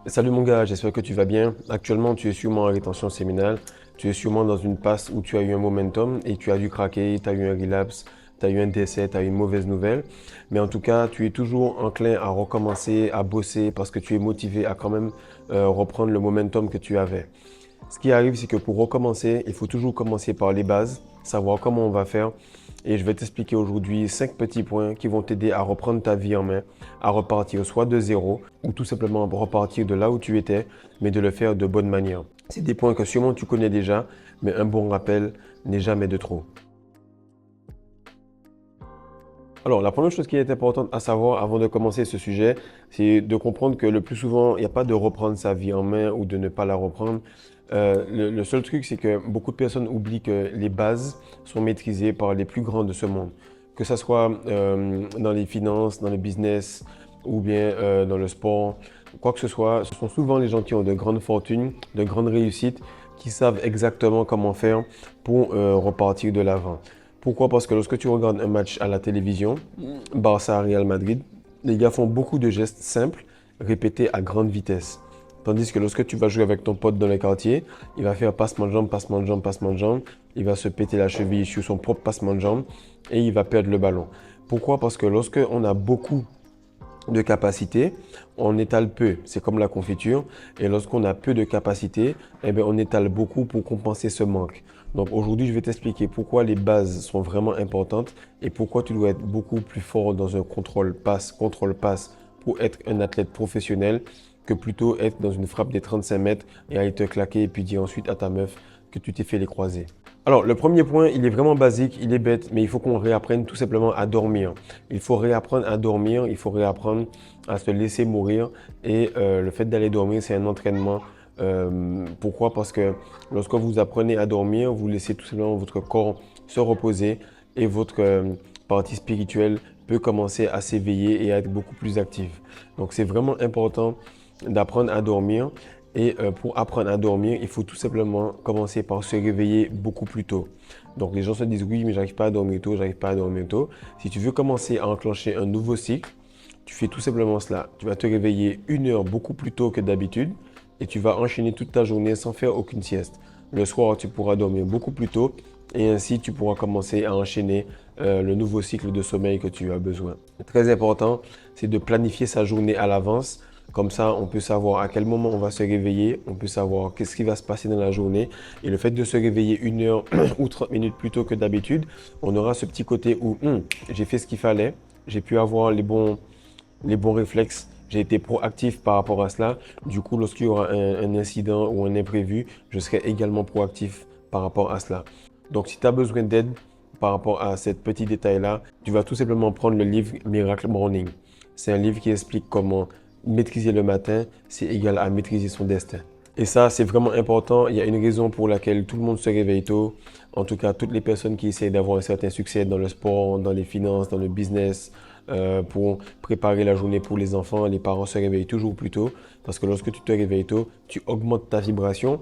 Salut mon gars, j'espère que tu vas bien. Actuellement, tu es sûrement en rétention séminale. Tu es sûrement dans une passe où tu as eu un momentum et tu as dû craquer, tu as eu un relapse, tu as eu un décès, tu as eu une mauvaise nouvelle. Mais en tout cas, tu es toujours enclin à recommencer, à bosser parce que tu es motivé à quand même reprendre le momentum que tu avais. Ce qui arrive, c'est que pour recommencer, il faut toujours commencer par les bases, savoir comment on va faire. Et je vais t'expliquer aujourd'hui 5 petits points qui vont t'aider à reprendre ta vie en main, à repartir soit de zéro ou tout simplement repartir de là où tu étais, mais de le faire de bonne manière. C'est des points que sûrement tu connais déjà, mais un bon rappel n'est jamais de trop. Alors, la première chose qui est importante à savoir avant de commencer ce sujet, c'est de comprendre que le plus souvent, il n'y a pas de reprendre sa vie en main ou de ne pas la reprendre. Le seul truc, c'est que beaucoup de personnes oublient que les bases sont maîtrisées par les plus grands de ce monde. Que ce soit dans les finances, dans le business ou bien dans le sport, quoi que ce soit, ce sont souvent les gens qui ont de grandes fortunes, de grandes réussites, qui savent exactement comment faire pour repartir de l'avant. Pourquoi? Parce que lorsque tu regardes un match à la télévision, Barça-Real Madrid, les gars font beaucoup de gestes simples, répétés à grande vitesse. Tandis que lorsque tu vas jouer avec ton pote dans le quartier, il va faire passement de jambe, passement de jambe, passement de jambe. Il va se péter la cheville sur son propre passement de jambe et il va perdre le ballon. Pourquoi? Parce que lorsque on a beaucoup de capacité, on étale peu. C'est comme la confiture. Et lorsqu'on a peu de capacité, eh bien, on étale beaucoup pour compenser ce manque. Donc aujourd'hui, je vais t'expliquer pourquoi les bases sont vraiment importantes et pourquoi tu dois être beaucoup plus fort dans un contrôle-passe pour être un athlète professionnel que plutôt être dans une frappe des 35 mètres et aller te claquer et puis dire ensuite à ta meuf que tu t'es fait les croisés. Alors, le premier point, il est vraiment basique, il est bête, mais il faut qu'on réapprenne tout simplement à dormir. Il faut réapprendre à dormir, il faut réapprendre à se laisser mourir. Et le fait d'aller dormir, c'est un entraînement. Pourquoi? Parce que lorsque vous apprenez à dormir, vous laissez tout simplement votre corps se reposer et votre partie spirituelle peut commencer à s'éveiller et à être beaucoup plus active. Donc, c'est vraiment important d'apprendre à dormir. Et pour apprendre à dormir, il faut tout simplement commencer par se réveiller beaucoup plus tôt. Donc les gens se disent oui, mais j'arrive pas à dormir tôt, j'arrive pas à dormir tôt. Si tu veux commencer à enclencher un nouveau cycle, tu fais tout simplement cela. Tu vas te réveiller 1 heure beaucoup plus tôt que d'habitude et tu vas enchaîner toute ta journée sans faire aucune sieste. Le soir, tu pourras dormir beaucoup plus tôt et ainsi tu pourras commencer à enchaîner le nouveau cycle de sommeil que tu as besoin. Très important, c'est de planifier sa journée à l'avance. Comme ça, on peut savoir à quel moment on va se réveiller, on peut savoir qu'est-ce qui va se passer dans la journée. Et le fait de se réveiller 1 heure ou 30 minutes plus tôt que d'habitude, on aura ce petit côté où j'ai fait ce qu'il fallait, j'ai pu avoir les bons réflexes, j'ai été proactif par rapport à cela. Du coup, lorsqu'il y aura un incident ou un imprévu, je serai également proactif par rapport à cela. Donc, si tu as besoin d'aide par rapport à ce petit détail-là, tu vas tout simplement prendre le livre Miracle Morning. C'est un livre qui explique comment maîtriser le matin, c'est égal à maîtriser son destin. Et ça, c'est vraiment important. Il y a une raison pour laquelle tout le monde se réveille tôt. En tout cas, toutes les personnes qui essayent d'avoir un certain succès dans le sport, dans les finances, dans le business, pour préparer la journée pour les enfants, les parents se réveillent toujours plus tôt. Parce que lorsque tu te réveilles tôt, tu augmentes ta vibration.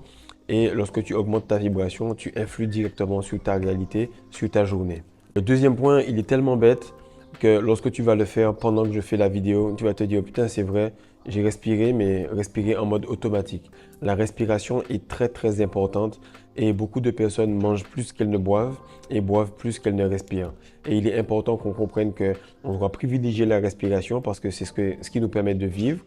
Et lorsque tu augmentes ta vibration, tu influes directement sur ta réalité, sur ta journée. Le deuxième point, il est tellement bête que lorsque tu vas le faire pendant que je fais la vidéo, tu vas te dire, oh, putain, c'est vrai, j'ai respiré, mais respirer en mode automatique. La respiration est très très importante et beaucoup de personnes mangent plus qu'elles ne boivent et boivent plus qu'elles ne respirent. Et il est important qu'on comprenne qu'on doit privilégier la respiration parce que c'est ce qui nous permet de vivre.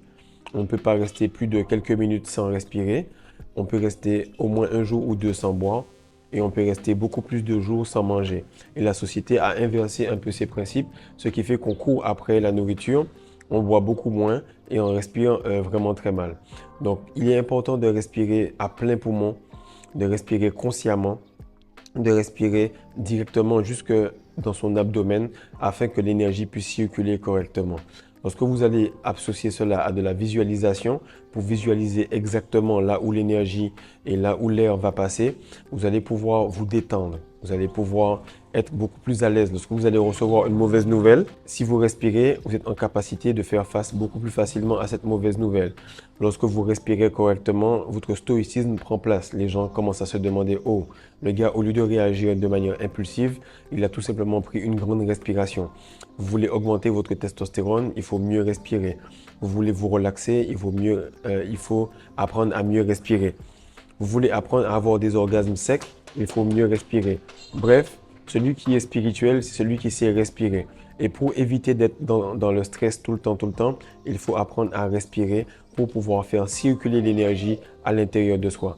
On ne peut pas rester plus de quelques minutes sans respirer. On peut rester au moins 1 jour ou 2 sans boire et on peut rester beaucoup plus de jours sans manger. Et la société a inversé un peu ces principes, ce qui fait qu'on court après la nourriture, on boit beaucoup moins et on respire vraiment très mal. Donc, il est important de respirer à plein poumon, de respirer consciemment, de respirer directement jusque dans son abdomen afin que l'énergie puisse circuler correctement. Lorsque vous allez associer cela à de la visualisation, pour visualiser exactement là où l'énergie et là où l'air va passer, vous allez pouvoir vous détendre. Vous allez pouvoir être beaucoup plus à l'aise. Lorsque vous allez recevoir une mauvaise nouvelle, si vous respirez, vous êtes en capacité de faire face beaucoup plus facilement à cette mauvaise nouvelle. Lorsque vous respirez correctement, votre stoïcisme prend place. Les gens commencent à se demander, oh, le gars, au lieu de réagir de manière impulsive, il a tout simplement pris une grande respiration. Vous voulez augmenter votre testostérone, il faut mieux respirer. Vous voulez vous relaxer, il faut apprendre à mieux respirer. Vous voulez apprendre à avoir des orgasmes secs, il faut mieux respirer. Bref, celui qui est spirituel, c'est celui qui sait respirer. Et pour éviter d'être dans le stress tout le temps, il faut apprendre à respirer pour pouvoir faire circuler l'énergie à l'intérieur de soi.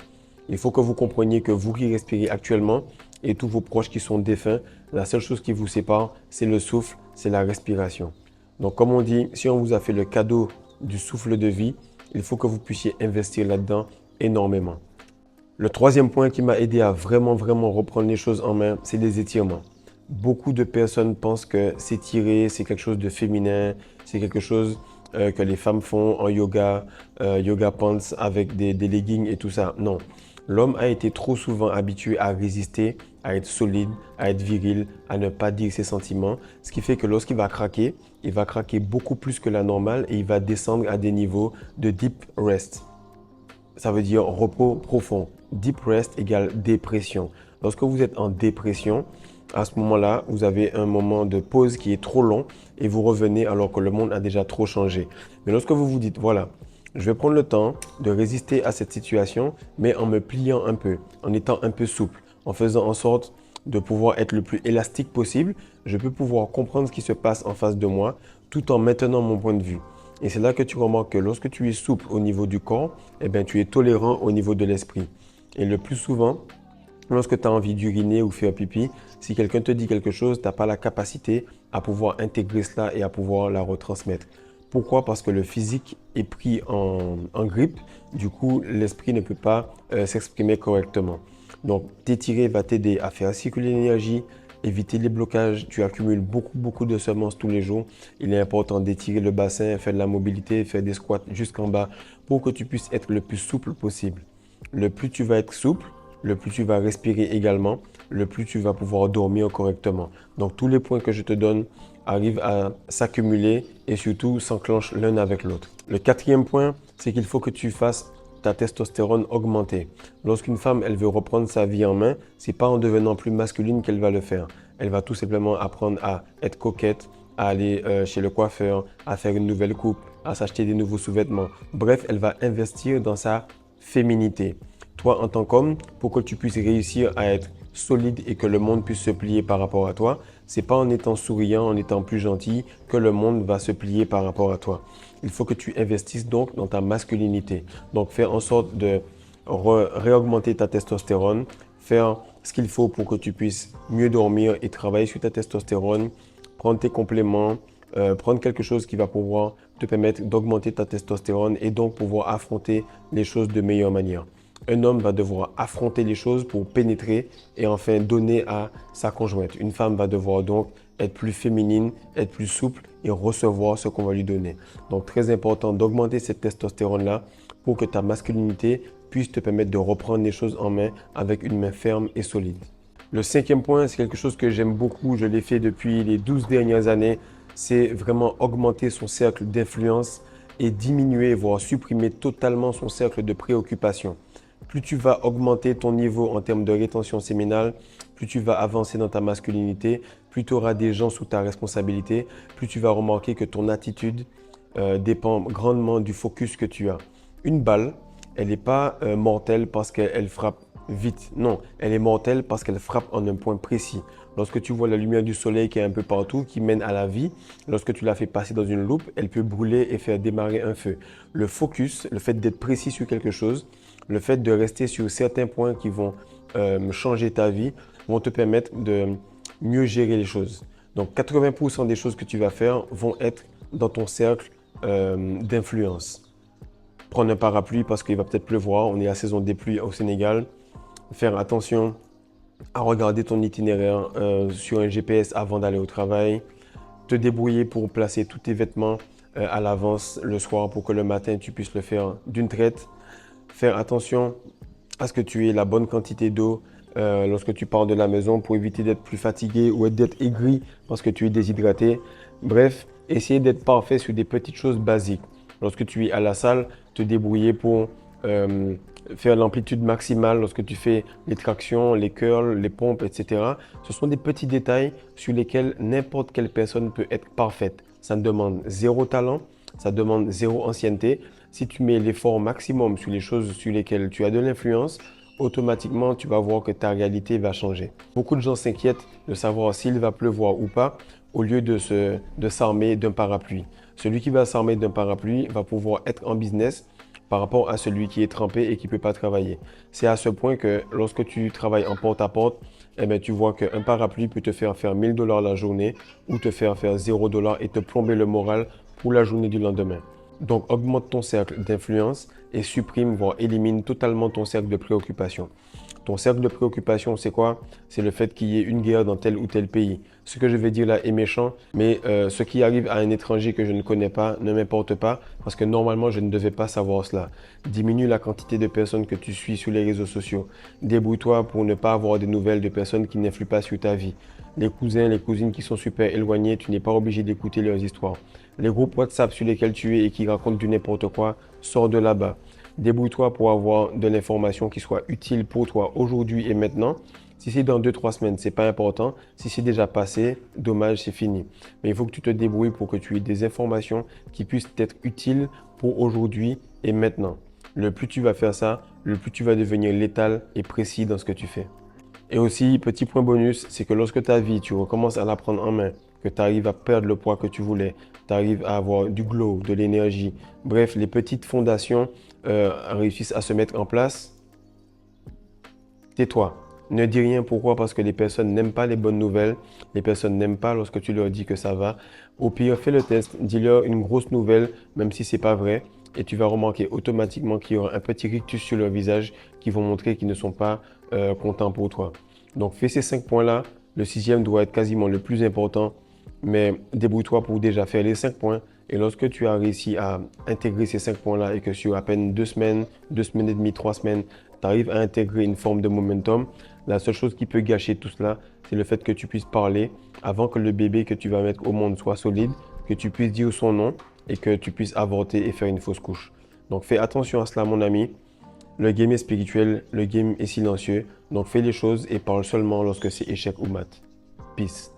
Il faut que vous compreniez que vous qui respirez actuellement et tous vos proches qui sont défunts, la seule chose qui vous sépare, c'est le souffle, c'est la respiration. Donc comme on dit, si on vous a fait le cadeau du souffle de vie, il faut que vous puissiez investir là-dedans énormément. Le troisième point qui m'a aidé à vraiment reprendre les choses en main, c'est les étirements. Beaucoup de personnes pensent que s'étirer, c'est quelque chose de féminin, c'est quelque chose que les femmes font en yoga, yoga pants avec des leggings et tout ça. Non, l'homme a été trop souvent habitué à résister, à être solide, à être viril, à ne pas dire ses sentiments, ce qui fait que lorsqu'il va craquer, il va craquer beaucoup plus que la normale et il va descendre à des niveaux de deep rest. Ça veut dire repos profond. Deep rest égale dépression. Lorsque vous êtes en dépression, à ce moment-là, vous avez un moment de pause qui est trop long et vous revenez alors que le monde a déjà trop changé. Mais lorsque vous vous dites, voilà, je vais prendre le temps de résister à cette situation, mais en me pliant un peu, en étant un peu souple, en faisant en sorte de pouvoir être le plus élastique possible, je peux pouvoir comprendre ce qui se passe en face de moi tout en maintenant mon point de vue. Et c'est là que tu remarques que lorsque tu es souple au niveau du corps, eh bien, tu es tolérant au niveau de l'esprit. Et le plus souvent, lorsque tu as envie d'uriner ou faire pipi, si quelqu'un te dit quelque chose, tu n'as pas la capacité à pouvoir intégrer cela et à pouvoir la retransmettre. Pourquoi? Parce que le physique est pris en grippe, du coup, l'esprit ne peut pas s'exprimer correctement. Donc, t'étirer va t'aider à faire circuler l'énergie, éviter les blocages. Tu accumules beaucoup de semences tous les jours. Il est important d'étirer le bassin, faire de la mobilité, faire des squats jusqu'en bas pour que tu puisses être le plus souple possible. Le plus tu vas être souple, le plus tu vas respirer également, le plus tu vas pouvoir dormir correctement. Donc tous les points que je te donne arrivent à s'accumuler et surtout s'enclenchent l'un avec l'autre. Le quatrième point, c'est qu'il faut que tu fasses ta testostérone augmenter. Lorsqu'une femme, elle veut reprendre sa vie en main, c'est pas en devenant plus masculine qu'elle va le faire. Elle va tout simplement apprendre à être coquette, à aller chez le coiffeur, à faire une nouvelle coupe, à s'acheter des nouveaux sous-vêtements. Bref, elle va investir dans sa féminité. Toi, en tant qu'homme, pour que tu puisses réussir à être solide et que le monde puisse se plier par rapport à toi, c'est pas en étant souriant, en étant plus gentil que le monde va se plier par rapport à toi. Il faut que tu investisses donc dans ta masculinité. Donc, faire en sorte de réaugmenter ta testostérone, faire ce qu'il faut pour que tu puisses mieux dormir et travailler sur ta testostérone, prendre tes compléments, prendre quelque chose qui va pouvoir te permettre d'augmenter ta testostérone et donc pouvoir affronter les choses de meilleure manière. Un homme va devoir affronter les choses pour pénétrer et enfin donner à sa conjointe. Une femme va devoir donc être plus féminine, être plus souple et recevoir ce qu'on va lui donner. Donc très important d'augmenter cette testostérone-là pour que ta masculinité puisse te permettre de reprendre les choses en main avec une main ferme et solide. Le cinquième point, c'est quelque chose que j'aime beaucoup, je l'ai fait depuis les 12 dernières années, c'est vraiment augmenter son cercle d'influence et diminuer, voire supprimer totalement son cercle de préoccupation. Plus tu vas augmenter ton niveau en termes de rétention séminale, plus tu vas avancer dans ta masculinité, plus tu auras des gens sous ta responsabilité, plus tu vas remarquer que ton attitude dépend grandement du focus que tu as. Une balle, elle n'est pas mortelle parce qu'elle frappe vite. Non, elle est mortelle parce qu'elle frappe en un point précis. Lorsque tu vois la lumière du soleil qui est un peu partout, qui mène à la vie, lorsque tu la fais passer dans une loupe, elle peut brûler et faire démarrer un feu. Le focus, le fait d'être précis sur quelque chose, le fait de rester sur certains points qui vont changer ta vie, vont te permettre de mieux gérer les choses. Donc 80% des choses que tu vas faire vont être dans ton cercle d'influence. Prendre un parapluie parce qu'il va peut-être pleuvoir, on est à saison des pluies au Sénégal. Faire attention à regarder ton itinéraire sur un GPS avant d'aller au travail. Te débrouiller pour placer tous tes vêtements à l'avance le soir pour que le matin tu puisses le faire d'une traite. Faire attention à ce que tu aies la bonne quantité d'eau lorsque tu pars de la maison pour éviter d'être plus fatigué ou d'être aigri parce que tu es déshydraté. Bref, essayer d'être parfait sur des petites choses basiques. Lorsque tu es à la salle, te débrouiller pour euh, faire l'amplitude maximale lorsque tu fais les tractions, les curls, les pompes, etc. Ce sont des petits détails sur lesquels n'importe quelle personne peut être parfaite. Ça demande zéro talent, ça demande zéro ancienneté. Si tu mets l'effort maximum sur les choses sur lesquelles tu as de l'influence, automatiquement, tu vas voir que ta réalité va changer. Beaucoup de gens s'inquiètent de savoir s'il va pleuvoir ou pas au lieu de s'armer d'un parapluie. Celui qui va s'armer d'un parapluie va pouvoir être en business par rapport à celui qui est trempé et qui ne peut pas travailler. C'est à ce point que lorsque tu travailles en porte-à-porte, eh bien, tu vois qu'un parapluie peut te faire faire 1000 $ la journée ou te faire faire 0 $ et te plomber le moral pour la journée du lendemain. Donc, augmente ton cercle d'influence et supprime, voire élimine totalement ton cercle de préoccupation. Ton cercle de préoccupation, c'est quoi? C'est le fait qu'il y ait une guerre dans tel ou tel pays. Ce que je vais dire là est méchant, mais ce qui arrive à un étranger que je ne connais pas ne m'importe pas parce que normalement, je ne devais pas savoir cela. Diminue la quantité de personnes que tu suis sur les réseaux sociaux. Débrouille-toi pour ne pas avoir des nouvelles de personnes qui n'influent pas sur ta vie. Les cousins, les cousines qui sont super éloignés, tu n'es pas obligé d'écouter leurs histoires. Les groupes WhatsApp sur lesquels tu es et qui racontent du n'importe quoi, sors de là-bas. Débrouille-toi pour avoir de l'information qui soit utile pour toi aujourd'hui et maintenant. Si c'est dans 2, 3 semaines, c'est pas important. Si c'est déjà passé, dommage, c'est fini. Mais il faut que tu te débrouilles pour que tu aies des informations qui puissent être utiles pour aujourd'hui et maintenant. Le plus tu vas faire ça, le plus tu vas devenir létal et précis dans ce que tu fais. Et aussi, petit point bonus, c'est que lorsque ta vie, tu recommences à la prendre en main, que tu arrives à perdre le poids que tu voulais, tu arrives à avoir du glow, de l'énergie, bref, les petites fondations réussissent à se mettre en place, tais-toi. Ne dis rien. Pourquoi? Parce que les personnes n'aiment pas les bonnes nouvelles. Les personnes n'aiment pas lorsque tu leur dis que ça va. Au pire, fais le test. Dis-leur une grosse nouvelle, même si c'est pas vrai. Et tu vas remarquer automatiquement qu'il y aura un petit rictus sur leur visage qui vont montrer qu'ils ne sont pas contents pour toi. Donc, fais ces 5 points-là. Le sixième doit être quasiment le plus important. Mais débrouille-toi pour déjà faire les 5 points. Et lorsque tu as réussi à intégrer ces 5 points-là et que sur à peine 2 semaines, 2 semaines et demie, 3 semaines, tu arrives à intégrer une forme de momentum, la seule chose qui peut gâcher tout cela, c'est le fait que tu puisses parler avant que le bébé que tu vas mettre au monde soit solide, que tu puisses dire son nom et que tu puisses avorter et faire une fausse couche. Donc fais attention à cela, mon ami. Le game est spirituel, le game est silencieux. Donc fais les choses et parle seulement lorsque c'est échec ou mat. Peace.